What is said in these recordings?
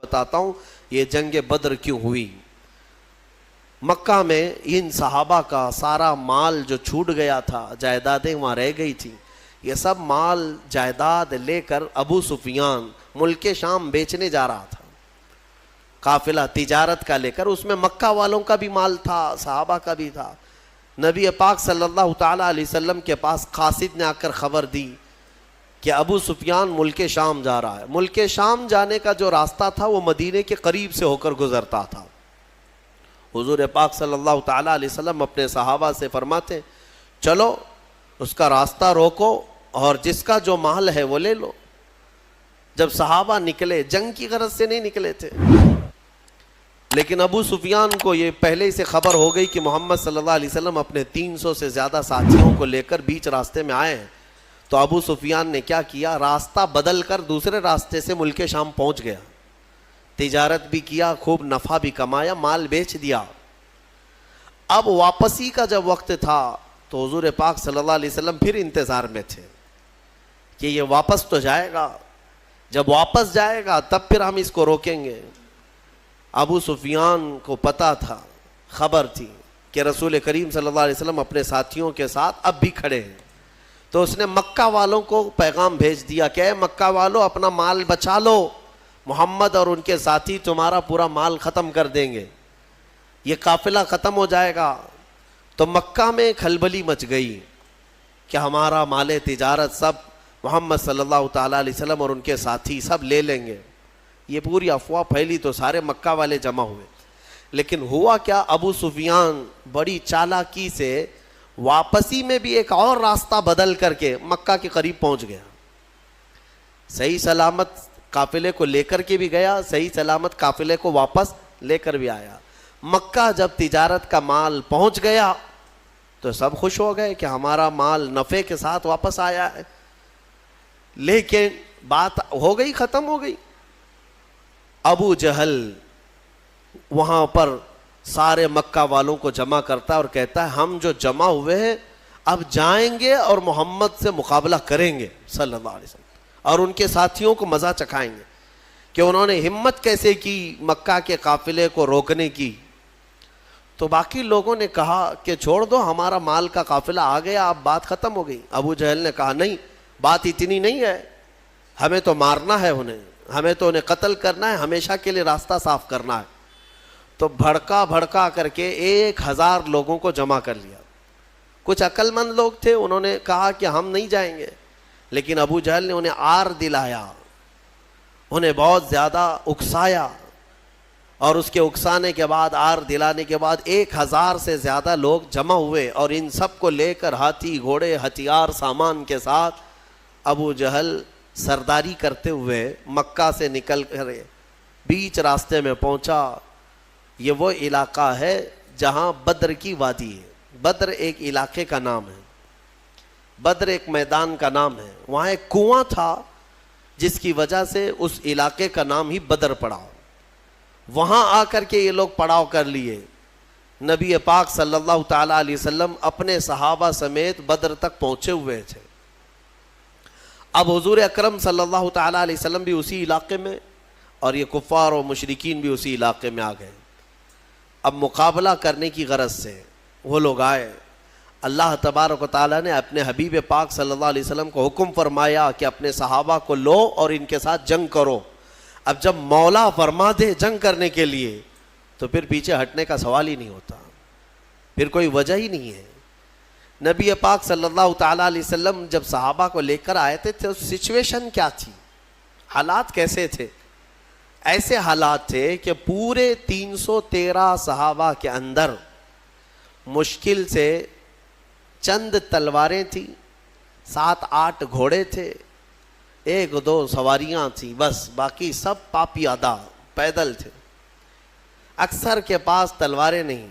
بتاتا ہوں یہ جنگ بدر کیوں ہوئی۔ مکہ میں ان صحابہ کا سارا مال جو چھوٹ گیا تھا، جائیدادیں وہاں رہ گئی تھی، یہ سب مال جائیداد لے کر ابو سفیان ملک شام بیچنے جا رہا تھا، قافلہ تجارت کا لے کر۔ اس میں مکہ والوں کا بھی مال تھا، صحابہ کا بھی تھا۔ نبی پاک صلی اللہ تعالیٰ علیہ وسلم کے پاس قاصد نے آ کر خبر دی کہ ابو سفیان ملک شام جا رہا ہے۔ ملک شام جانے کا جو راستہ تھا وہ مدینے کے قریب سے ہو کر گزرتا تھا۔ حضور پاک صلی اللہ تعالیٰ علیہ وسلم اپنے صحابہ سے فرماتے چلو اس کا راستہ روکو اور جس کا جو مال ہے وہ لے لو۔ جب صحابہ نکلے، جنگ کی غرض سے نہیں نکلے تھے، لیکن ابو سفیان کو یہ پہلے سے خبر ہو گئی کہ محمد صلی اللہ علیہ وسلم اپنے 300 سے زیادہ ساتھیوں کو لے کر بیچ راستے میں آئے ہیں۔ تو ابو سفیان نے کیا کیا، راستہ بدل کر دوسرے راستے سے ملک شام پہنچ گیا، تجارت بھی کیا، خوب نفع بھی کمایا، مال بیچ دیا۔ اب واپسی کا جب وقت تھا تو حضور پاک صلی اللہ علیہ وسلم پھر انتظار میں تھے کہ یہ واپس تو جائے گا، جب واپس جائے گا تب پھر ہم اس کو روکیں گے۔ ابو سفیان کو پتا تھا، خبر تھی کہ رسول کریم صلی اللہ علیہ وسلم اپنے ساتھیوں کے ساتھ اب بھی کھڑے ہیں، تو اس نے مکہ والوں کو پیغام بھیج دیا کہ اے مکہ والوں اپنا مال بچا لو، محمد اور ان کے ساتھی تمہارا پورا مال ختم کر دیں گے، یہ قافلہ ختم ہو جائے گا۔ تو مکہ میں کھلبلی مچ گئی کہ ہمارا مال تجارت سب محمد صلی اللہ تعالیٰ علیہ وسلم اور ان کے ساتھی سب لے لیں گے۔ یہ پوری افواہ پھیلی تو سارے مکہ والے جمع ہوئے، لیکن ہوا کیا، ابو سفیان بڑی چالاکی سے واپسی میں بھی ایک اور راستہ بدل کر کے مکہ کے قریب پہنچ گیا۔ صحیح سلامت قافلے کو لے کر کے بھی گیا، صحیح سلامت قافلے کو واپس لے کر بھی آیا۔ مکہ جب تجارت کا مال پہنچ گیا تو سب خوش ہو گئے کہ ہمارا مال نفع کے ساتھ واپس آیا ہے، لیکن بات ہو گئی، ختم ہو گئی۔ ابو جہل وہاں پر سارے مکہ والوں کو جمع کرتا ہے اور کہتا ہے ہم جو جمع ہوئے ہیں اب جائیں گے اور محمد سے مقابلہ کریں گے صلی اللہ علیہ وسلم، اور ان کے ساتھیوں کو مزہ چکھائیں گے کہ انہوں نے ہمت کیسے کی مکہ کے قافلے کو روکنے کی۔ تو باقی لوگوں نے کہا کہ چھوڑ دو، ہمارا مال کا قافلہ آ گیا، اب بات ختم ہو گئی۔ ابو جہل نے کہا نہیں، بات اتنی نہیں ہے، ہمیں تو مارنا ہے انہیں، ہمیں تو انہیں قتل کرنا ہے، ہمیشہ کے لیے راستہ صاف کرنا ہے۔ تو بھڑکا کر کے 1000 لوگوں کو جمع کر لیا۔ کچھ عقل مند لوگ تھے، انہوں نے کہا کہ ہم نہیں جائیں گے، لیکن ابو جہل نے انہیں آر دلایا، انہیں بہت زیادہ اکسایا، اور اس کے اکسانے کے بعد، آر دلانے کے بعد 1000 سے زیادہ لوگ جمع ہوئے، اور ان سب کو لے کر ہاتھی گھوڑے ہتھیار سامان کے ساتھ ابو جہل سرداری کرتے ہوئے مکہ سے نکل کر بیچ راستے میں پہنچا۔ یہ وہ علاقہ ہے جہاں بدر کی وادی ہے۔ بدر ایک علاقے کا نام ہے، بدر ایک میدان کا نام ہے۔ وہاں ایک کنواں تھا جس کی وجہ سے اس علاقے کا نام ہی بدر پڑا۔ وہاں آ کر کے یہ لوگ پڑاؤ کر لیے۔ نبی پاک صلی اللہ تعالیٰ علیہ وسلم اپنے صحابہ سمیت بدر تک پہنچے ہوئے تھے۔ اب حضور اکرم صلی اللہ تعالیٰ علیہ وسلم بھی اسی علاقے میں، اور یہ کفار و مشرکین بھی اسی علاقے میں آ گئے۔ اب مقابلہ کرنے کی غرض سے وہ لوگ آئے۔ اللہ تبارک و تعالیٰ نے اپنے حبیب پاک صلی اللہ علیہ وسلم کو حکم فرمایا کہ اپنے صحابہ کو لو اور ان کے ساتھ جنگ کرو۔ اب جب مولا فرما دے جنگ کرنے کے لیے تو پھر پیچھے ہٹنے کا سوال ہی نہیں ہوتا، پھر کوئی وجہ ہی نہیں ہے۔ نبی پاک صلی اللہ تعالیٰ علیہ وسلم جب صحابہ کو لے کر آئے تھے تو سچویشن کیا تھی، حالات کیسے تھے؟ ایسے حالات تھے کہ پورے 313 صحابہ کے اندر مشکل سے چند تلواریں تھیں، 7-8 گھوڑے تھے، 1-2 سواریاں تھیں، بس باقی سب پاپیادہ پیدل تھے۔ اکثر کے پاس تلواریں نہیں،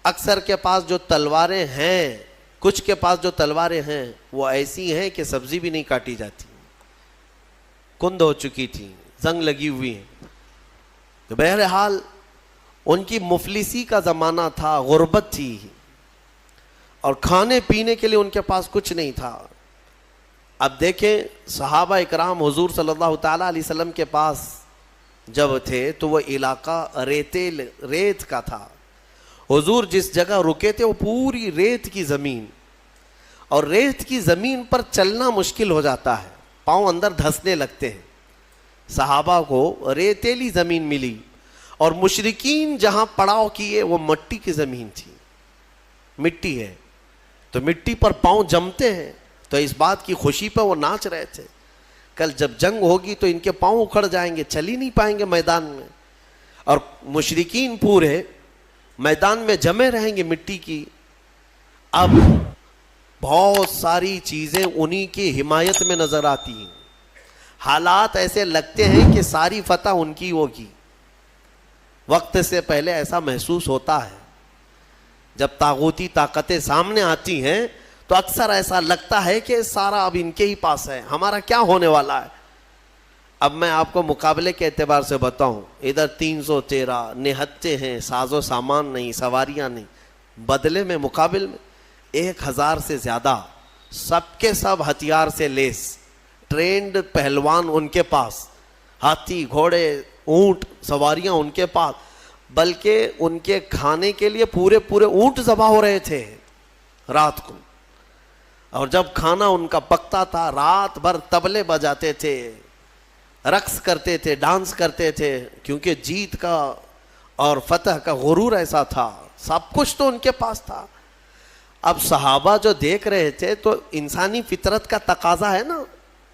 اکثر کے پاس جو تلواریں ہیں، کچھ کے پاس جو تلواریں ہیں وہ ایسی ہیں کہ سبزی بھی نہیں کاٹی جاتی، کند ہو چکی تھی، زنگ لگی ہوئی ہیں۔ تو بہرحال ان کی مفلسی کا زمانہ تھا، غربت تھی، اور کھانے پینے کے لیے ان کے پاس کچھ نہیں تھا۔ اب دیکھیں صحابہ اکرام حضور صلی اللہ تعالیٰ علیہ وسلم کے پاس جب تھے تو وہ علاقہ ریت کا تھا. حضور جس جگہ رکے تھے وہ پوری ریت کی زمین, اور ریت کی زمین پر چلنا مشکل ہو جاتا ہے, پاؤں اندر دھسنے لگتے ہیں. صحابہ کو ریتیلی زمین ملی, اور مشرکین جہاں پڑاؤ کیے وہ مٹی کی زمین تھی, مٹی ہے تو مٹی پر پاؤں جمتے ہیں, تو اس بات کی خوشی پہ وہ ناچ رہے تھے. کل جب جنگ ہوگی تو ان کے پاؤں اکھڑ جائیں گے, چل ہی نہیں پائیں گے میدان میں, اور مشرکین پورے میدان میں جمے رہیں گے مٹی کی. اب بہت ساری چیزیں انہی کی حمایت میں نظر آتی ہیں, حالات ایسے لگتے ہیں کہ ساری فتح ان کی ہوگی. وقت سے پہلے ایسا محسوس ہوتا ہے, جب طاغوتی طاقتیں سامنے آتی ہیں تو اکثر ایسا لگتا ہے کہ سارا اب ان کے ہی پاس ہے, ہمارا کیا ہونے والا ہے. اب میں آپ کو مقابلے کے اعتبار سے بتاؤں, ادھر 313 نہتے ہیں, ساز و سامان نہیں, سواریاں نہیں, بدلے میں مقابل میں 1000 سے زیادہ سب کے سب ہتھیار سے لیس, ٹرینڈ پہلوان ان کے پاس, ہاتھی گھوڑے اونٹ سواریاں ان کے پاس, بلکہ ان کے کھانے کے لیے پورے اونٹ ذبح ہو رہے تھے رات کو. اور جب کھانا ان کا پکتا تھا رات بھر طبلے بجاتے تھے, رقص کرتے تھے, ڈانس کرتے تھے, کیونکہ جیت کا اور فتح کا غرور ایسا تھا, سب کچھ تو ان کے پاس تھا. اب صحابہ جو دیکھ رہے تھے تو انسانی فطرت کا تقاضا ہے نا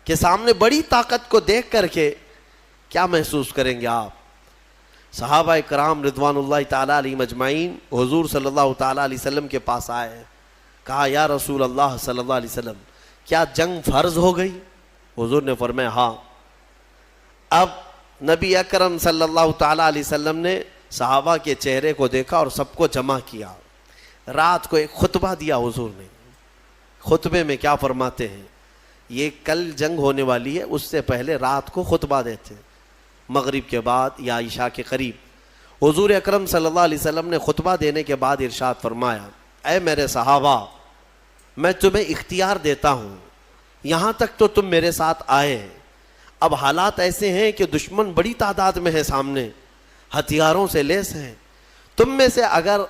کہ سامنے بڑی طاقت کو دیکھ کر کے کیا محسوس کریں گے آپ. صحابہ کرام رضوان اللہ تعالیٰ علیہم اجمعین حضور صلی اللہ تعالیٰ علیہ وسلم کے پاس آئے, کہا یا رسول اللہ صلی اللہ علیہ وسلم کیا جنگ فرض ہو گئی؟ حضور نے فرمایا ہاں. اب نبی اکرم صلی اللہ تعالیٰ علیہ وسلم نے صحابہ کے چہرے کو دیکھا اور سب کو جمع کیا. رات کو ایک خطبہ دیا حضور نے. خطبے میں کیا فرماتے ہیں, یہ کل جنگ ہونے والی ہے, اس سے پہلے رات کو خطبہ دیتے مغرب کے بعد یا عشاء کے قریب. حضور اکرم صلی اللہ علیہ وسلم نے خطبہ دینے کے بعد ارشاد فرمایا, اے میرے صحابہ میں تمہیں اختیار دیتا ہوں, یہاں تک تو تم میرے ساتھ آئے, اب حالات ایسے ہیں کہ دشمن بڑی تعداد میں ہے سامنے, ہتھیاروں سے لیس ہیں, تم میں سے اگر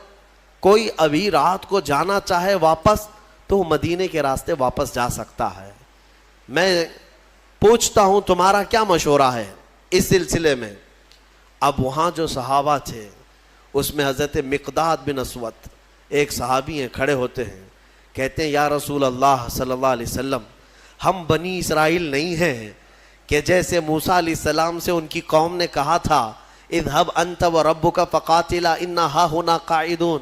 کوئی ابھی رات کو جانا چاہے واپس تو مدینے کے راستے واپس جا سکتا ہے. میں پوچھتا ہوں تمہارا کیا مشورہ ہے اس سلسلے میں. اب وہاں جو صحابہ تھے اس میں حضرت مقداد بن اسود ایک صحابی ہیں, کھڑے ہوتے ہیں, کہتے ہیں یا رسول اللہ صلی اللہ علیہ وسلم ہم بنی اسرائیل نہیں ہیں کہ جیسے موسیٰ علیہ السلام سے ان کی قوم نے کہا تھا اذهب انت وربک فقاتلا انا ہاہنا قاعدون.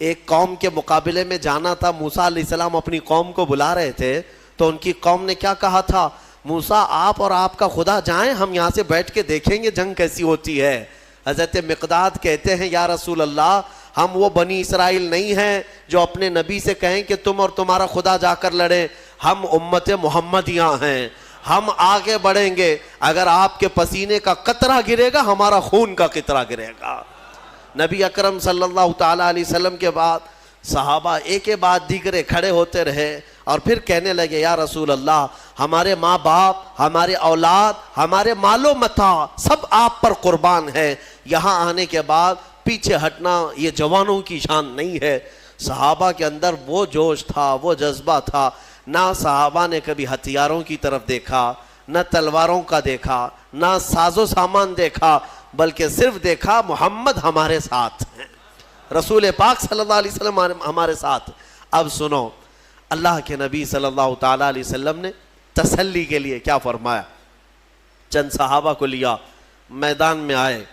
ایک قوم کے مقابلے میں جانا تھا, موسیٰ علیہ السلام اپنی قوم کو بلا رہے تھے تو ان کی قوم نے کیا کہا تھا, موسیٰ آپ اور آپ کا خدا جائیں, ہم یہاں سے بیٹھ کے دیکھیں گے جنگ کیسی ہوتی ہے. حضرت مقداد کہتے ہیں یا رسول اللہ ہم وہ بنی اسرائیل نہیں ہیں جو اپنے نبی سے کہیں کہ تم اور تمہارا خدا جا کر لڑیں, ہم امت محمدیہ ہیں, ہم آگے بڑھیں گے, اگر آپ کے پسینے کا قطرہ گرے گا ہمارا خون کا قطرہ گرے گا. نبی اکرم صلی اللہ تعالیٰ علیہ وسلم کے بعد صحابہ ایک کے بعد دیگرے کھڑے ہوتے رہے اور پھر کہنے لگے یا رسول اللہ ہمارے ماں باپ, ہمارے اولاد, ہمارے مال و متاع سب آپ پر قربان ہے, یہاں آنے کے بعد پیچھے ہٹنا یہ جوانوں کی شان نہیں ہے. صحابہ کے اندر وہ جوش تھا, وہ جذبہ تھا, نہ صحابہ نے کبھی ہتھیاروں کی طرف دیکھا, نہ تلواروں کا دیکھا, نہ ساز و سامان دیکھا, بلکہ صرف دیکھا محمد ہمارے ساتھ ہیں, رسول پاک صلی اللہ علیہ وسلم ہمارے ساتھ. اب سنو اللہ کے نبی صلی اللہ تعالیٰ علیہ وسلم نے تسلی کے لیے کیا فرمایا. چند صحابہ کو لیا, میدان میں آئے,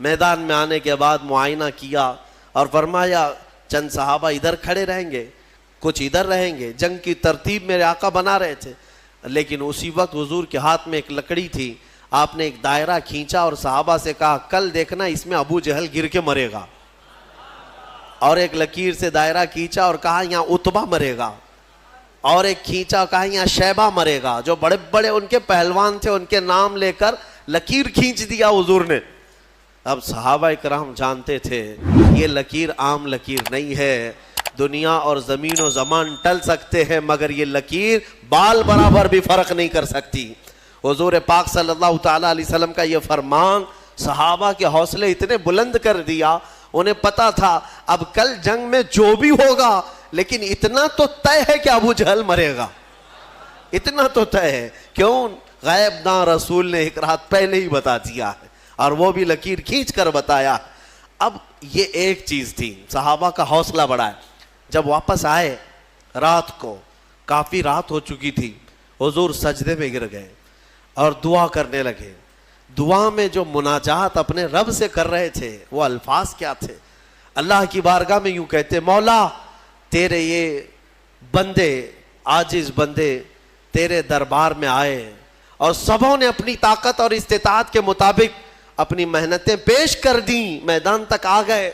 میدان میں آنے کے بعد معائنہ کیا اور فرمایا چند صحابہ ادھر کھڑے رہیں گے, کچھ ادھر رہیں گے. جنگ کی ترتیب میرے آقا بنا رہے تھے, لیکن اسی وقت حضور کے ہاتھ میں ایک لکڑی تھی, آپ نے ایک دائرہ کھینچا اور صحابہ سے کہا کل دیکھنا اس میں ابو جہل گر کے مرے گا, اور ایک لکیر سے دائرہ کھینچا اور کہا یہاں عتبہ مرے گا, اور ایک کھینچا کہا یہاں شیبہ مرے گا. جو بڑے بڑے ان کے پہلوان تھے ان کے نام لے کر لکیر کھینچ دیا حضور نے. اب صحابہ کرام جانتے تھے یہ لکیر عام لکیر نہیں ہے, دنیا اور زمین و زمان ٹل سکتے ہیں مگر یہ لکیر بال برابر بھی فرق نہیں کر سکتی. حضور پاک صلی اللہ تعالیٰ علیہ وسلم کا یہ فرمان صحابہ کے حوصلے اتنے بلند کر دیا، انہیں پتا تھا اب کل جنگ میں جو بھی ہوگا، لیکن اتنا تو طے ہے کہ ابو جہل مرے گا، اتنا تو طے ہے۔ کیوں؟ غیب داں رسول نے ایک رات پہلے ہی بتا دیا ہے، اور وہ بھی لکیر کھینچ کر بتایا۔ اب یہ ایک چیز تھی، صحابہ کا حوصلہ بڑھا ہے۔ جب واپس آئے رات کو، کافی رات ہو چکی تھی، حضور سجدے میں گر گئے اور دعا کرنے لگے۔ دعا میں جو مناجات اپنے رب سے کر رہے تھے، وہ الفاظ کیا تھے؟ اللہ کی بارگاہ میں یوں کہتے، مولا تیرے یہ بندے، عاجز بندے تیرے دربار میں آئے، اور سبوں نے اپنی طاقت اور استطاعت کے مطابق اپنی محنتیں پیش کر دیں، میدان تک آ گئے۔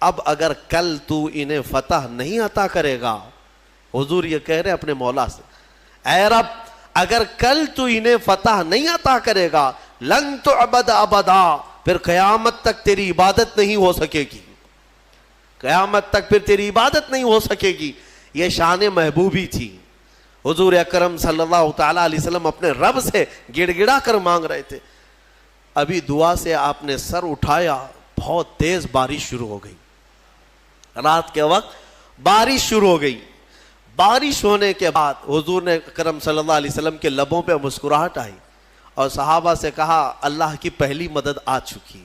اب اگر کل تو انہیں فتح نہیں عطا کرے گا، حضور یہ کہہ رہے اپنے مولا سے، اے رب اگر کل تو انہیں فتح نہیں عطا کرے گا، لن تعبد ابدا، پھر قیامت تک تیری عبادت نہیں ہو سکے گی، قیامت تک پھر تیری عبادت نہیں ہو سکے گی۔ یہ شان محبوبی تھی۔ حضور اکرم صلی اللہ تعالیٰ علیہ وسلم اپنے رب سے گڑ گڑا کر مانگ رہے تھے۔ ابھی دعا سے آپ نے سر اٹھایا، بہت تیز بارش شروع ہو گئی، رات کے وقت بارش شروع ہو گئی۔ بارش ہونے کے بعد حضور نے اکرم صلی اللہ علیہ وسلم کے لبوں پہ مسکراہٹ آئی، اور صحابہ سے کہا اللہ کی پہلی مدد آ چکی،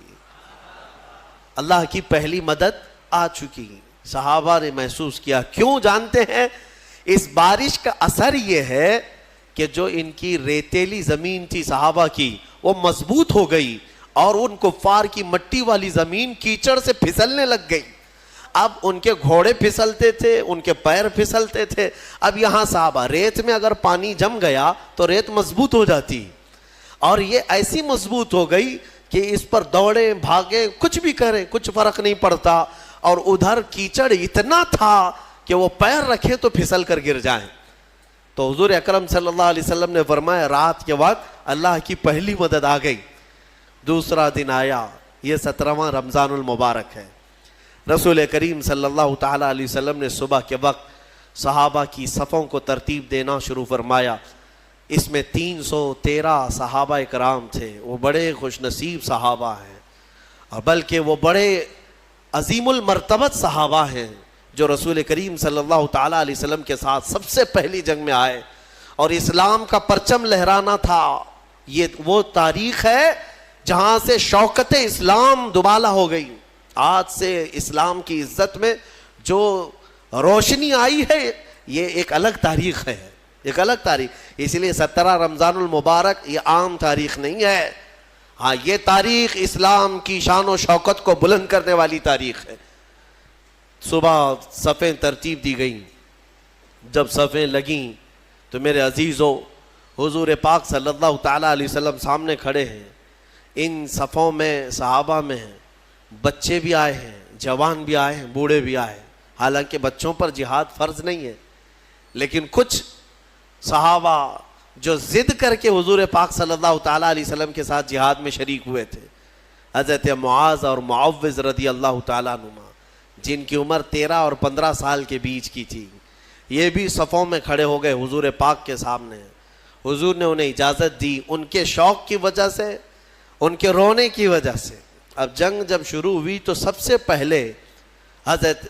اللہ کی پہلی مدد آ چکی۔ صحابہ نے محسوس کیا، کیوں جانتے ہیں؟ اس بارش کا اثر یہ ہے کہ جو ان کی ریتیلی زمین تھی صحابہ کی، وہ مضبوط ہو گئی، اور ان کفار کی مٹی والی زمین کیچڑ سے پھسلنے لگ گئی۔ اب ان کے گھوڑے پھسلتے تھے، ان کے پیر پھسلتے تھے۔ اب یہاں صحابہ، ریت میں اگر پانی جم گیا تو ریت مضبوط ہو جاتی، اور یہ ایسی مضبوط ہو گئی کہ اس پر دوڑیں بھاگیں کچھ بھی کریں کچھ فرق نہیں پڑتا، اور ادھر کیچڑ اتنا تھا کہ وہ پیر رکھے تو پھسل کر گر جائیں۔ تو حضور اکرم صلی اللہ علیہ وسلم نے فرمایا رات کے وقت اللہ کی پہلی مدد آ گئی۔ دوسرا دن آیا، یہ 17واں رمضان المبارک ہے۔ رسول کریم صلی اللہ تعالیٰ علیہ وسلم نے صبح کے وقت صحابہ کی صفوں کو ترتیب دینا شروع فرمایا۔ اس میں 313 صحابہ اکرام تھے، وہ بڑے خوش نصیب صحابہ ہیں، اور بلکہ وہ بڑے عظیم المرتبت صحابہ ہیں جو رسول کریم صلی اللہ تعالیٰ علیہ وسلم کے ساتھ سب سے پہلی جنگ میں آئے اور اسلام کا پرچم لہرانا تھا۔ یہ وہ تاریخ ہے جہاں سے شوکت اسلام دوبالا ہو گئی۔ آج سے اسلام کی عزت میں جو روشنی آئی ہے، یہ ایک الگ تاریخ ہے، ایک الگ تاریخ۔ اس لیے 17 رمضان المبارک یہ عام تاریخ نہیں ہے، ہاں یہ تاریخ اسلام کی شان و شوکت کو بلند کرنے والی تاریخ ہے۔ صبح صفیں ترتیب دی گئیں، جب صفیں لگیں تو میرے عزیزو، حضور پاک صلی اللہ تعالیٰ علیہ وسلم سامنے کھڑے ہیں۔ ان صفوں میں صحابہ میں بچے بھی آئے ہیں، جوان بھی آئے ہیں، بوڑھے بھی آئے ہیں۔ حالانکہ بچوں پر جہاد فرض نہیں ہے، لیکن کچھ صحابہ جو ضد کر کے حضور پاک صلی اللہ تعالیٰ علیہ وسلم کے ساتھ جہاد میں شریک ہوئے تھے، حضرت معاذ اور معوذ رضی اللہ تعالیٰ عنہما، جن کی عمر 13 اور 15 سال کے بیچ کی تھی، یہ بھی صفوں میں کھڑے ہو گئے حضور پاک کے سامنے۔ حضور نے انہیں اجازت دی، ان کے شوق کی وجہ سے، ان کے رونے کی وجہ سے۔ اب جنگ جب شروع ہوئی تو سب سے پہلے حضرت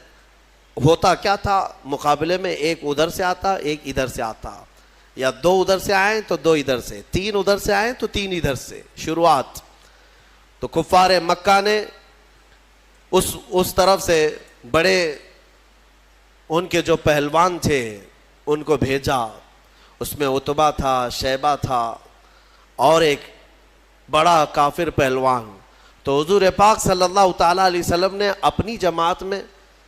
ہوتا کیا تھا، مقابلے میں ایک ادھر سے آتا، ایک ادھر سے آتا، یا 2 ادھر سے آئیں تو 2 ادھر سے، 3 ادھر سے آئیں تو 3 ادھر سے شروعات۔ تو کفار مکہ نے اس طرف سے بڑے ان کے جو پہلوان تھے ان کو بھیجا، اس میں عتبہ تھا، شیبہ تھا، اور ایک بڑا کافر پہلوان۔ تو حضور پاک صلی اللہ تعالیٰ علیہ وسلم نے اپنی جماعت میں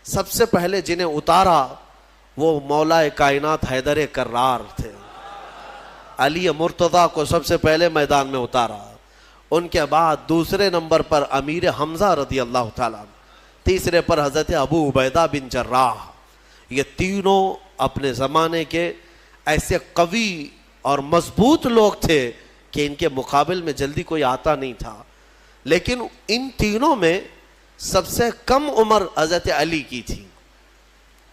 سب سے پہلے جنہیں اتارا وہ مولا کائنات حیدر کرار تھے۔ علی مرتضیٰ کو سب سے پہلے میدان میں اتارا، ان کے بعد دوسرے نمبر پر امیر حمزہ رضی اللہ تعالیٰ، تیسرے پر حضرت ابو عبیدہ بن جراح۔ یہ تینوں اپنے زمانے کے ایسے قوی اور مضبوط لوگ تھے کہ ان کے مقابل میں جلدی کوئی آتا نہیں تھا۔ لیکن ان تینوں میں سب سے کم عمر حضرت علی کی تھی۔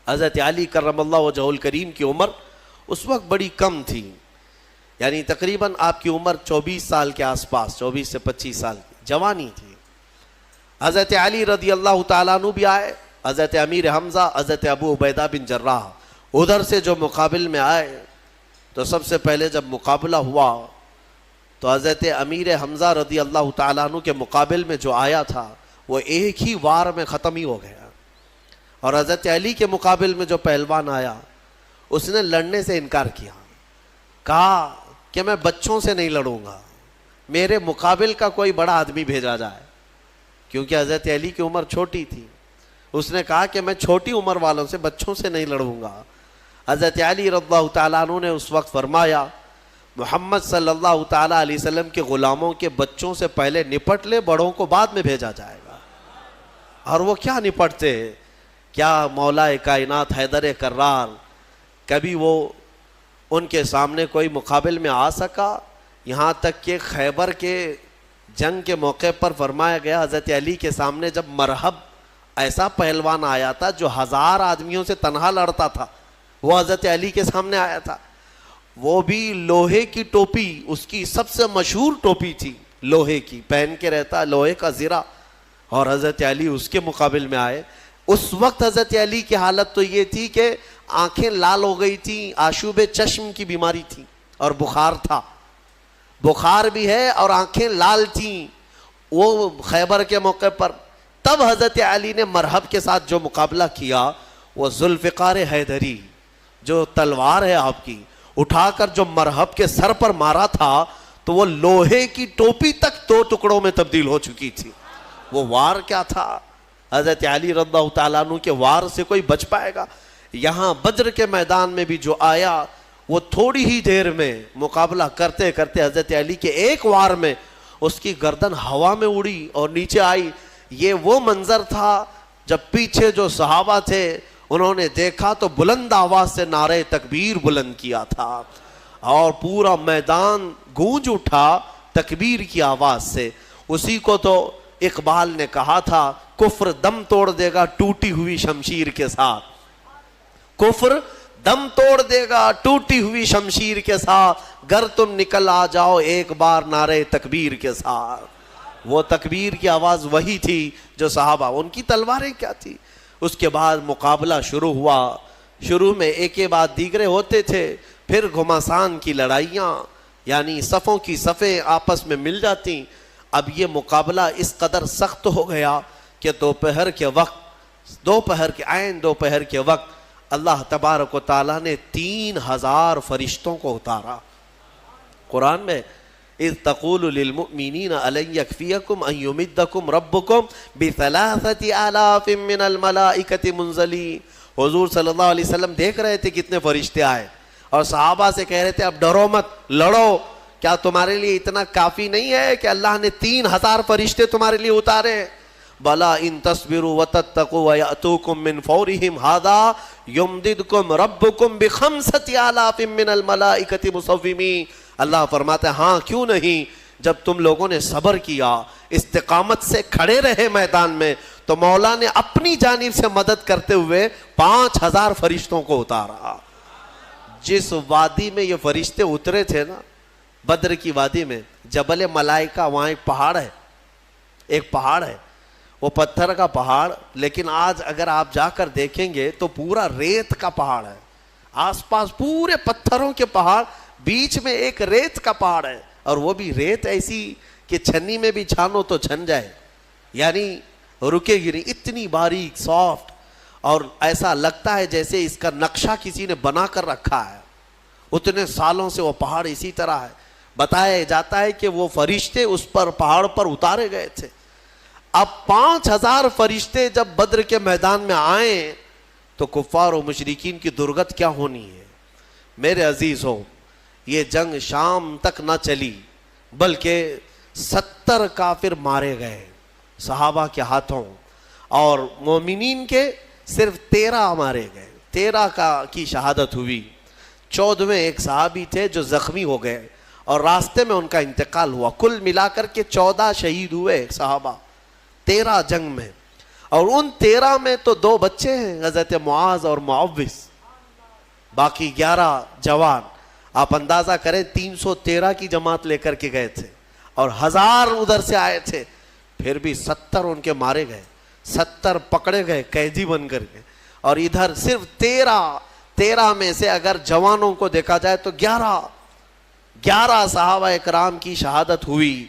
حضرت علی کرم اللہ وجہہ الکریم کی عمر اس وقت بڑی کم تھی، یعنی تقریباً آپ کی عمر 24 سال کے آس پاس، 24 سے 25 سال کی، جوانی تھی. حضرت علی رضی اللہ تعالیٰ عنہ بھی آئے, حضرت امیر حمزہ, حضرت ابو عبیدہ بن جراح ادھر سے جو مقابل میں آئے. تو سب سے پہلے جب مقابلہ ہوا تو حضرت امیر حمزہ رضی اللہ تعالیٰ عنہ کے مقابل میں جو آیا تھا وہ ایک ہی وار میں ختم ہی ہو گیا, اور حضرت علی کے مقابل میں جو پہلوان آیا اس نے لڑنے سے انکار کیا, کہا کہ میں بچوں سے نہیں لڑوں گا, میرے مقابل کا کوئی بڑا آدمی بھیجا جائے, کیونکہ حضرت علی کی عمر چھوٹی تھی. اس نے کہا کہ میں چھوٹی عمر والوں سے, بچوں سے نہیں لڑوں گا. حضرت علی رضی اللہ تعالیٰ عنہ نے اس وقت فرمایا محمد صلی اللہ تعالیٰ علیہ وسلم کے غلاموں کے بچوں سے پہلے نپٹ لے, بڑوں کو بعد میں بھیجا جائے گا. اور وہ کیا نپٹتے, کیا مولا کائنات حیدر کرار کبھی وہ ان کے سامنے کوئی مقابل میں آ سکا؟ یہاں تک کہ خیبر کے جنگ کے موقع پر فرمایا گیا حضرت علی کے سامنے جب مرحب ایسا پہلوان آیا تھا جو 1000 آدمیوں سے تنہا لڑتا تھا, وہ حضرت علی کے سامنے آیا تھا. وہ بھی لوہے کی ٹوپی, اس کی سب سے مشہور ٹوپی تھی لوہے کی, پہن کے رہتا لوہے کا زرہ, اور حضرت علی اس کے مقابل میں آئے. اس وقت حضرت علی کی حالت تو یہ تھی کہ آنکھیں لال ہو گئی تھیں, آشوب چشم کی بیماری تھی, اور بخار تھا, بخار بھی ہے اور آنکھیں لال تھیں وہ خیبر کے موقع پر. تب حضرت علی نے مرحب کے ساتھ جو مقابلہ کیا وہ ذوالفقار حیدری, جو تلوار ہے آپ کی, اٹھا کر جو مرحب کے سر پر مارا تھا تو وہ لوہے کی ٹوپی تک 2 ٹکڑوں میں تبدیل ہو چکی تھی. وہ وار کیا تھا, حضرت علی رضی اللہ تعالیٰ عنہ کے وار سے کوئی بچ پائے گا؟ یہاں بدر کے میدان میں بھی جو آیا وہ تھوڑی ہی دیر میں مقابلہ کرتے کرتے حضرت علی کے ایک وار میں اس کی گردن ہوا میں اڑی اور نیچے آئی. یہ وہ منظر تھا جب پیچھے جو صحابہ تھے انہوں نے دیکھا تو بلند آواز سے نعرہ تکبیر بلند کیا تھا, اور پورا میدان گونج اٹھا تکبیر کی آواز سے. اسی کو تو اقبال نے کہا تھا کفر دم توڑ دے گا ٹوٹی ہوئی شمشیر کے ساتھ, کفر دم توڑ دے گا ٹوٹی ہوئی شمشیر کے ساتھ, گر تم نکل آ جاؤ ایک بار نعرہ تکبیر کے ساتھ. وہ تکبیر کی آواز وہی تھی جو صحابہ, ان کی تلواریں کیا تھی. اس کے بعد مقابلہ شروع ہوا. شروع میں ایک کے بعد دیگرے ہوتے تھے, پھر گھمسان کی لڑائیاں, یعنی صفوں کی صفیں آپس میں مل جاتی. اب یہ مقابلہ اس قدر سخت ہو گیا کہ دوپہر کے وقت اللہ تبارک و تعالیٰ نے 3000 فرشتوں کو اتارا. قرآن میں اذ تقول للمؤمنین الن یکفیکم ان یمدکم ربکم بثلاثة آلاف من الملائکۃ منزلین. حضور صلی اللہ علیہ وسلم دیکھ رہے تھے کتنے فرشتے آئے, اور صحابہ سے کہہ رہے تھے اب ڈرو مت, لڑو. کیا تمہارے لیے اتنا کافی نہیں ہے کہ اللہ نے 3000 فرشتے تمہارے لیے اتارے؟ بلا ان تصبروا وتتقوا ويأتوكم من فورهم هذا يمددكم ربكم بخمسة آلاف من الملائکۃ مصومین. اللہ فرماتا ہے ہاں کیوں نہیں, جب تم لوگوں نے صبر کیا, استقامت سے کھڑے رہے میدان میں, تو مولا نے اپنی جانب سے مدد کرتے ہوئے 5000 فرشتوں کو اتارا. جس وادی میں یہ فرشتے اترے تھے نا, بدر کی وادی میں, جبل ملائکہ, وہاں ایک پہاڑ ہے, وہ پتھر کا پہاڑ, لیکن آج اگر آپ جا کر دیکھیں گے تو پورا ریت کا پہاڑ ہے. آس پاس پورے پتھروں کے پہاڑ, بیچ میں ایک ریت کا پہاڑ ہے, اور وہ بھی ریت ایسی کہ چھنی میں بھی چھانو تو چھن جائے, یعنی رکے گی نہیں, اتنی باریک سافٹ, اور ایسا لگتا ہے جیسے اس کا نقشہ کسی نے بنا کر رکھا ہے. اتنے سالوں سے وہ پہاڑ اسی طرح ہے. بتایا جاتا ہے کہ وہ فرشتے اس پر پہاڑ پر اتارے گئے تھے. اب 5000 فرشتے جب بدر کے میدان میں آئیں تو کفار و مشرکین کی درگت کیا ہونی ہے. میرے عزیزوں, یہ جنگ شام تک نہ چلی بلکہ 70 کافر مارے گئے صحابہ کے ہاتھوں, اور مومنین کے صرف 13 مارے گئے. 13 کی شہادت ہوئی. 14ویں ایک صحابی تھے جو زخمی ہو گئے اور راستے میں ان کا انتقال ہوا. کل ملا کر کے 14 شہید ہوئے صحابہ 13 جنگ میں, اور ان 13 میں تو 2 بچے ہیں, حضرت معاذ اور معوذ, باقی 11 جوان. آپ اندازہ کریں 313 کی جماعت لے کر کے گئے تھے, اور 1000 ادھر سے آئے تھے. پھر بھی 70 ان کے مارے گئے، 70 پکڑے گئے قیدی بن کر کے، اور ادھر صرف 13 میں سے اگر جوانوں کو دیکھا جائے تو 11 صحابہ اکرام کی شہادت ہوئی.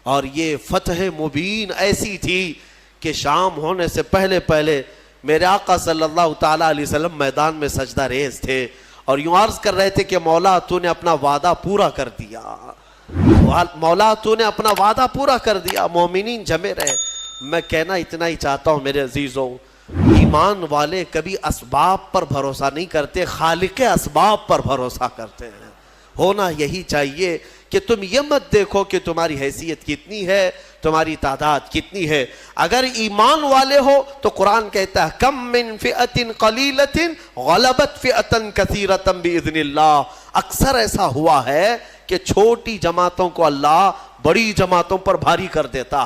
اور یہ فتح مبین ایسی تھی کہ شام ہونے سے پہلے میرے آقا صلی اللہ تعالیٰ علیہ وسلم میدان میں سجدہ ریز تھے اور یوں عرض کر رہے تھے کہ مولا تو نے اپنا وعدہ پورا کر دیا، مولا تو نے اپنا وعدہ پورا کر دیا، مومنین جمے رہے. میں کہنا اتنا ہی چاہتا ہوں میرے عزیزوں، ایمان والے کبھی اسباب پر بھروسہ نہیں کرتے، خالق اسباب پر بھروسہ کرتے ہیں. ہونا یہی چاہیے کہ تم یہ مت دیکھو کہ تمہاری حیثیت کتنی ہے، تمہاری تعداد کتنی ہے. اگر ایمان والے ہو تو قرآن کہتا ہے کم من فئۃ قلیلۃ غلبت فئۃ کثیرۃ باذن اللہ. اکثر ایسا ہوا ہے کہ چھوٹی جماعتوں کو اللہ بڑی جماعتوں پر بھاری کر دیتا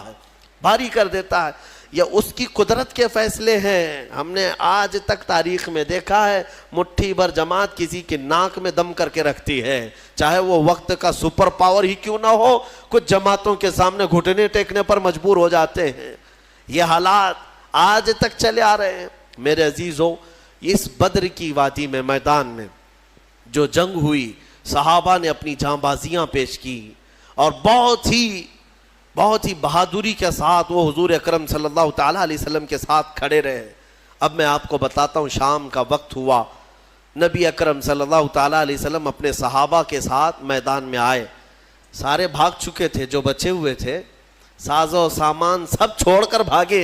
ہے. یہ اس کی قدرت کے فیصلے ہیں. ہم نے آج تک تاریخ میں دیکھا ہے مٹھی بھر جماعت کسی کے ناک میں دم کر کے رکھتی ہے، چاہے وہ وقت کا سپر پاور ہی کیوں نہ ہو. کچھ جماعتوں کے سامنے گھٹنے ٹیکنے پر مجبور ہو جاتے ہیں. یہ حالات آج تک چلے آ رہے ہیں. میرے عزیزوں، اس بدر کی وادی میں میدان میں جو جنگ ہوئی، صحابہ نے اپنی جاں بازیاں پیش کی اور بہت ہی بہادری کے ساتھ وہ حضور اکرم صلی اللہ تعالیٰ علیہ وسلم کے ساتھ کھڑے رہے. اب میں آپ کو بتاتا ہوں، شام کا وقت ہوا، نبی اکرم صلی اللہ تعالیٰ علیہ وسلم اپنے صحابہ کے ساتھ میدان میں آئے. سارے بھاگ چکے تھے، جو بچے ہوئے تھے ساز و سامان سب چھوڑ کر بھاگے.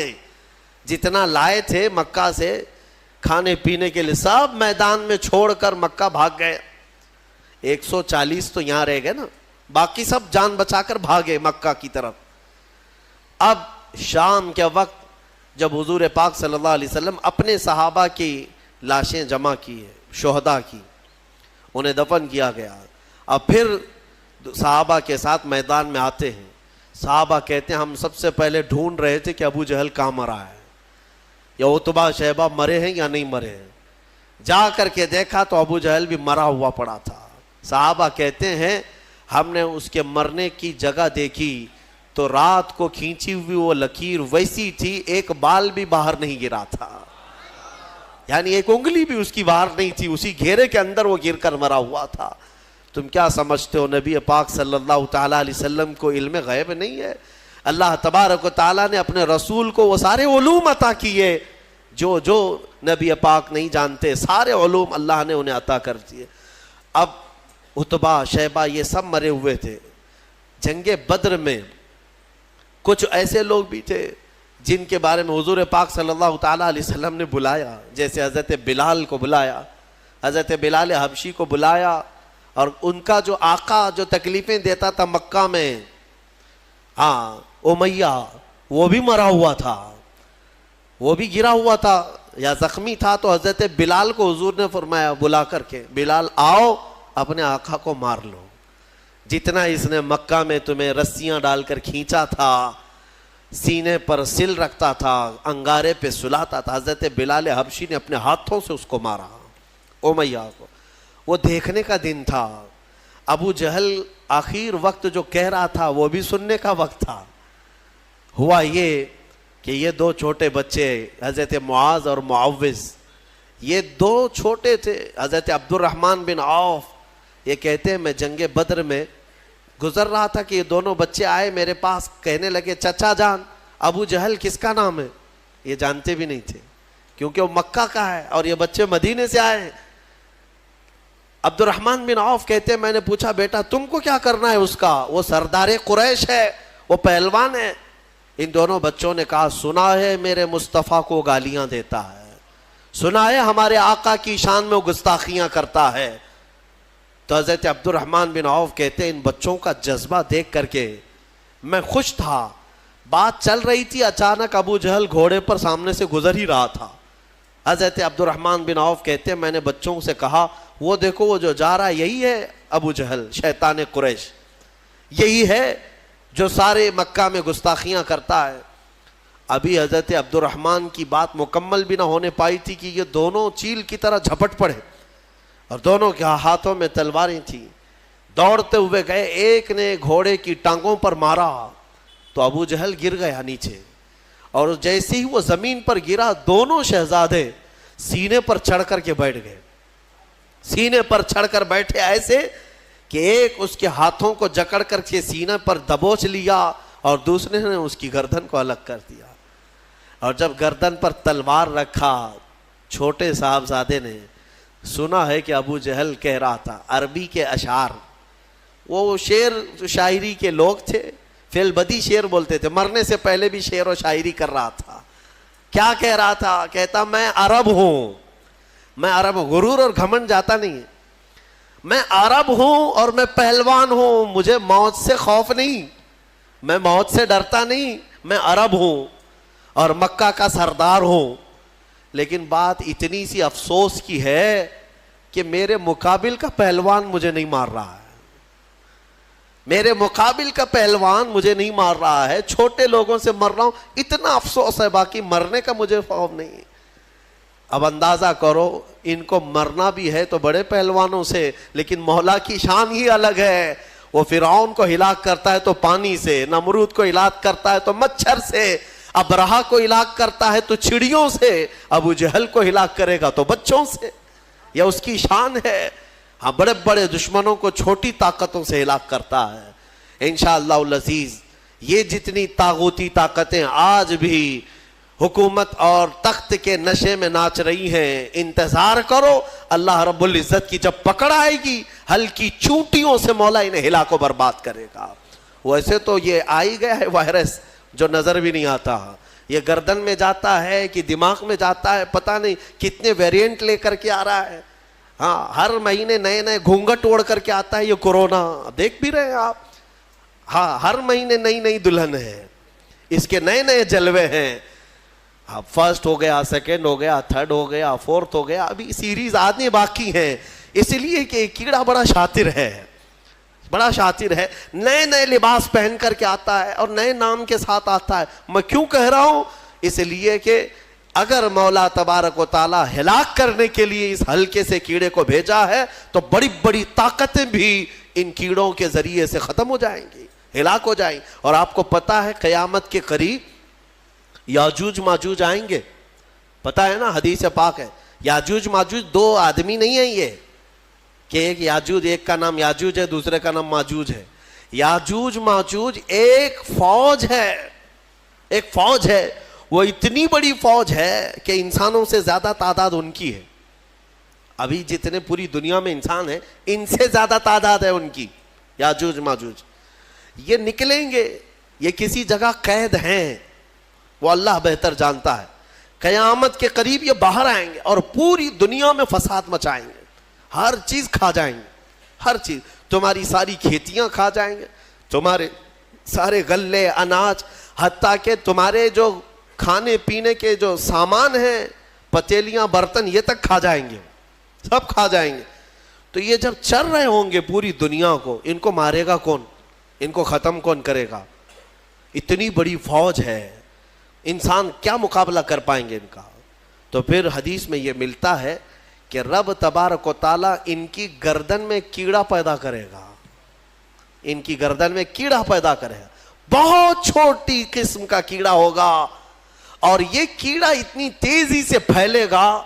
جتنا لائے تھے مکہ سے کھانے پینے کے لیے سب میدان میں چھوڑ کر مکہ بھاگ گئے. 140 تو یہاں رہ گئے نا، باقی سب جان بچا کر بھاگے مکہ کی طرف. اب شام کے وقت جب حضور پاک صلی اللہ علیہ وسلم اپنے صحابہ کی لاشیں جمع کی ہے، شہداء کی، انہیں دفن کیا گیا. اب پھر صحابہ کے ساتھ میدان میں آتے ہیں. صحابہ کہتے ہیں ہم سب سے پہلے ڈھونڈ رہے تھے کہ ابو جہل کہاں مرا ہے، یا عتبہ شیبہ مرے ہیں یا نہیں مرے ہیں. جا کر کے دیکھا تو ابو جہل بھی مرا ہوا پڑا تھا. صحابہ کہتے ہیں ہم نے اس کے مرنے کی جگہ دیکھی تو رات کو کھینچی ہوئی وہ لکیر ویسی تھی، ایک بال بھی باہر نہیں گرا تھا، یعنی ایک انگلی بھی اس کی باہر نہیں تھی، اسی گھیرے کے اندر وہ گر کر مرا ہوا تھا. تم کیا سمجھتے ہو نبی پاک صلی اللہ تعالیٰ علیہ وسلم کو علم غیب نہیں ہے؟ اللہ تبارک و تعالیٰ نے اپنے رسول کو وہ سارے علوم عطا کیے جو نبی پاک نہیں جانتے، سارے علوم اللہ نے انہیں عطا کر دیے. اب عتبہ شیبہ یہ سب مرے ہوئے تھے. جنگ بدر میں کچھ ایسے لوگ بھی تھے جن کے بارے میں حضور پاک صلی اللہ تعالیٰ علیہ وسلم نے بلایا، جیسے حضرت بلال کو بلایا، حضرت بلال حبشی کو بلایا. اور ان کا جو آقا جو تکلیفیں دیتا تھا مکہ میں، امیہ، وہ بھی مرا ہوا تھا، وہ بھی گرا ہوا تھا یا زخمی تھا. تو حضرت بلال کو حضور نے فرمایا بلا کر کے، بلال آؤ اپنے آقا کو مار لو. جتنا اس نے مکہ میں تمہیں رسیاں ڈال کر کھینچا تھا، سینے پر سل رکھتا تھا، انگارے پہ سلاتا تھا، حضرت بلال حبشی نے اپنے ہاتھوں سے اس کو مارا، امیہ کو. وہ دیکھنے کا دن تھا. ابو جہل آخر وقت جو کہہ رہا تھا وہ بھی سننے کا وقت تھا. ہوا یہ کہ یہ دو چھوٹے بچے حضرت معاذ اور معوذ، یہ دو چھوٹے تھے. حضرت عبد الرحمن بن عوف یہ کہتے ہیں میں جنگ بدر میں گزر رہا تھا کہ یہ دونوں بچے آئے میرے پاس، کہنے لگے چچا جان ابو جہل کس کا نام ہے؟ یہ جانتے بھی نہیں تھے کیونکہ وہ مکہ کا ہے اور یہ بچے مدینے سے آئے ہیں. عبد الرحمن بن عوف کہتے ہیں میں نے پوچھا بیٹا تم کو کیا کرنا ہے اس کا؟ وہ سردار قریش ہے، وہ پہلوان ہے. ان دونوں بچوں نے کہا سنا ہے میرے مصطفیٰ کو گالیاں دیتا ہے، سنا ہے ہمارے آقا کی شان میں وہ گستاخیاں کرتا ہے. تو حضرت عبد الرحمن بن عوف کہتے ہیں ان بچوں کا جذبہ دیکھ کر کے میں خوش تھا. بات چل رہی تھی، اچانک ابو جہل گھوڑے پر سامنے سے گزر ہی رہا تھا. حضرت عبد الرحمن بن عوف کہتے ہیں میں نے بچوں سے کہا وہ دیکھو وہ جو جا رہا ہے یہی ہے ابو جہل شیطان قریش، یہی ہے جو سارے مکہ میں گستاخیاں کرتا ہے. ابھی حضرت عبد الرحمن کی بات مکمل بھی نہ ہونے پائی تھی کہ یہ دونوں چیل کی طرح جھپٹ پڑے اور دونوں کے ہاتھوں میں تلواریں تھیں. دوڑتے ہوئے گئے، ایک نے گھوڑے کی ٹانگوں پر مارا تو ابو جہل گر گیا نیچے, اور جیسے ہی وہ زمین پر گرا دونوں شہزادے سینے پر چڑھ کر کے بیٹھ گئے. سینے پر چڑھ کر بیٹھے ایسے کہ ایک اس کے ہاتھوں کو جکڑ کر کے سینے پر دبوچ لیا اور دوسرے نے اس کی گردن کو الگ کر دیا. اور جب گردن پر تلوار رکھا, چھوٹے صاحبزادے نے سنا ہے کہ ابو جہل کہہ رہا تھا عربی کے اشعار, وہ شعر شاعری کے لوگ تھے, فی البدی شعر بولتے تھے, مرنے سے پہلے بھی شعر و شاعری کر رہا تھا. کیا کہہ رہا تھا؟ کہتا میں عرب ہوں, میں عرب ہوں. غرور اور گھمنڈ جاتا نہیں ہے. میں عرب ہوں اور میں پہلوان ہوں, مجھے موت سے خوف نہیں, میں موت سے ڈرتا نہیں, میں عرب ہوں اور مکہ کا سردار ہوں. لیکن بات اتنی سی افسوس کی ہے کہ میرے مقابل کا پہلوان مجھے نہیں مار رہا ہے, میرے مقابل کا پہلوان مجھے نہیں مار رہا ہے, چھوٹے لوگوں سے مر رہا ہوں, اتنا افسوس ہے, باقی مرنے کا مجھے خوف نہیں. اب اندازہ کرو, ان کو مرنا بھی ہے تو بڑے پہلوانوں سے, لیکن مولا کی شان ہی الگ ہے. وہ فرعون کو ہلاک کرتا ہے تو پانی سے, نمرود کو ہلاک کرتا ہے تو مچھر سے, ابرہا کو ہلاک کرتا ہے تو چڑیوں سے, ابو جہل کو ہلاک کرے گا تو بچوں سے. یہ اس کی شان ہے. ہاں, بڑے بڑے دشمنوں کو چھوٹی طاقتوں سے ہلاک کرتا ہے. انشاءاللہ العزیز یہ جتنی طاغوتی طاقتیں آج بھی حکومت اور تخت کے نشے میں ناچ رہی ہیں, انتظار کرو اللہ رب العزت کی جب پکڑ آئے گی, ہلکی چونٹیوں سے مولا انہیں ہلاک و برباد کرے گا. ویسے تو یہ آئی گیا ہے وائرس جو نظر بھی نہیں آتا, یہ گردن میں جاتا ہے کہ دماغ میں جاتا ہے, پتہ نہیں کتنے ویریئنٹ لے کر کے آ رہا ہے. ہاں, ہر مہینے نئے نئے گھونگھٹ اوڑھ کر کے آتا ہے یہ کورونا, دیکھ بھی رہے ہیں آپ. ہاں, ہر مہینے نئی نئی دلہن ہے, اس کے نئے نئے جلوے ہیں. ہاں, فرسٹ ہو گیا, سیکنڈ ہو گیا, تھرڈ ہو گیا, فورتھ ہو گیا, ابھی سیریز آنے باقی ہیں. اس لیے کہ کیڑا بڑا شاطر ہے, بڑا شاطر ہے, نئے نئے لباس پہن کر کے آتا ہے اور نئے نام کے ساتھ آتا ہے. میں کیوں کہہ رہا ہوں؟ اس لیے کہ اگر مولا تبارک و تعالیٰ ہلاک کرنے کے لیے اس ہلکے سے کیڑے کو بھیجا ہے تو بڑی بڑی طاقتیں بھی ان کیڑوں کے ذریعے سے ختم ہو جائیں گی, ہلاک ہو جائیں. اور آپ کو پتا ہے قیامت کے قریب یاجوج ماجوج آئیں گے, پتا ہے نا, حدیث پاک ہے. یاجوج ماجوج دو آدمی نہیں ہیں یہ کہ ایک یاجوج, ایک کا نام یاجوج ہے دوسرے کا نام ماجوج ہے. یاجوج ماجوج ایک فوج ہے, ایک فوج ہے. وہ اتنی بڑی فوج ہے کہ انسانوں سے زیادہ تعداد ان کی ہے. ابھی جتنے پوری دنیا میں انسان ہیں ان سے زیادہ تعداد ہے ان کی. یاجوج ماجوج یہ نکلیں گے, یہ کسی جگہ قید ہیں, وہ اللہ بہتر جانتا ہے. قیامت کے قریب یہ باہر آئیں گے اور پوری دنیا میں فساد مچائیں گے, ہر چیز کھا جائیں گے, ہر چیز. تمہاری ساری کھیتیاں کھا جائیں گے, تمہارے سارے غلے اناج, حتیٰ کہ تمہارے جو کھانے پینے کے جو سامان ہیں, پتیلیاں برتن, یہ تک کھا جائیں گے, سب کھا جائیں گے. تو یہ جب چل رہے ہوں گے پوری دنیا کو, ان کو مارے گا کون, ان کو ختم کون کرے گا؟ اتنی بڑی فوج ہے, انسان کیا مقابلہ کر پائیں گے ان کا؟ تو پھر حدیث میں یہ ملتا ہے کہ رب تبارک و تعالیٰ ان کی گردن میں کیڑا پیدا کرے گا, ان کی گردن میں کیڑا پیدا کرے گا, بہت چھوٹی قسم کا کیڑا ہوگا, اور یہ کیڑا اتنی تیزی سے پھیلے گا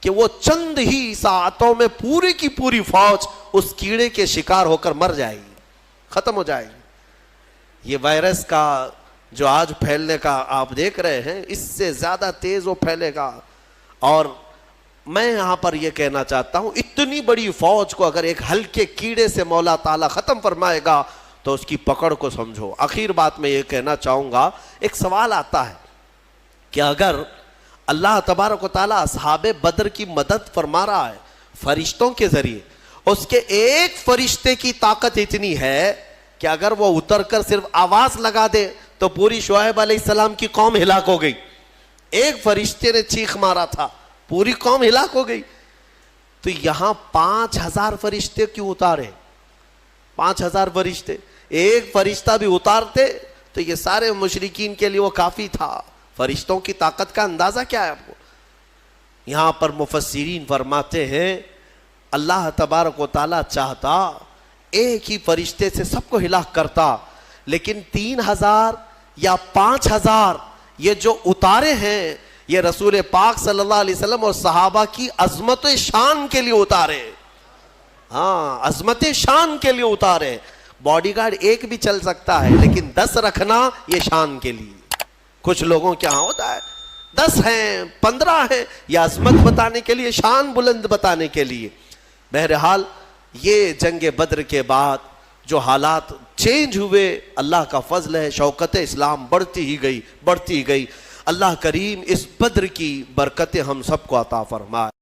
کہ وہ چند ہی ساعتوں میں پوری کی پوری فوج اس کیڑے کے شکار ہو کر مر جائے گی, ختم ہو جائے گی. یہ وائرس کا جو آج پھیلنے کا آپ دیکھ رہے ہیں, اس سے زیادہ تیز وہ پھیلے گا. اور میں یہاں پر یہ کہنا چاہتا ہوں, اتنی بڑی فوج کو اگر ایک ہلکے کیڑے سے مولا تعالیٰ ختم فرمائے گا تو اس کی پکڑ کو سمجھو. آخر بات میں یہ کہنا چاہوں گا, ایک سوال آتا ہے کہ اگر اللہ تبارک و تعالیٰ اصحاب بدر کی مدد فرما رہا ہے فرشتوں کے ذریعے, اس کے ایک فرشتے کی طاقت اتنی ہے کہ اگر وہ اتر کر صرف آواز لگا دے تو پوری شعیب علیہ السلام کی قوم ہلاک ہو گئی. ایک فرشتے نے چیخ مارا تھا, پوری قوم ہلاک ہو گئی. تو یہاں 5000 فرشتے کیوں اتارے؟ 5000 فرشتے, ایک فرشتہ بھی اتارتے تو یہ سارے مشرکین کے لیے وہ کافی تھا. فرشتوں کی طاقت کا اندازہ کیا ہے آپ کو؟ یہاں پر مفسرین فرماتے ہیں اللہ تبارک و تعالیٰ چاہتا ایک ہی فرشتے سے سب کو ہلاک کرتا, لیکن 3000 یا 5000 یہ جو اتارے ہیں یہ رسول پاک صلی اللہ علیہ وسلم اور صحابہ کی عظمت شان کے لیے اتارے. ہاں عظمت شان کے لیے اتارے. باڈی گارڈ ایک بھی چل سکتا ہے لیکن 10 رکھنا یہ شان کے لیے. کچھ لوگوں کے ہاں ہوتا ہے 10 ہیں 15 ہیں، یہ عظمت بتانے کے لیے، شان بلند بتانے کے لیے. بہرحال یہ جنگ بدر کے بعد جو حالات چینج ہوئے، اللہ کا فضل ہے، شوکت اسلام بڑھتی ہی گئی. اللہ کریم اس بدر کی برکتیں ہم سب کو عطا فرمائے.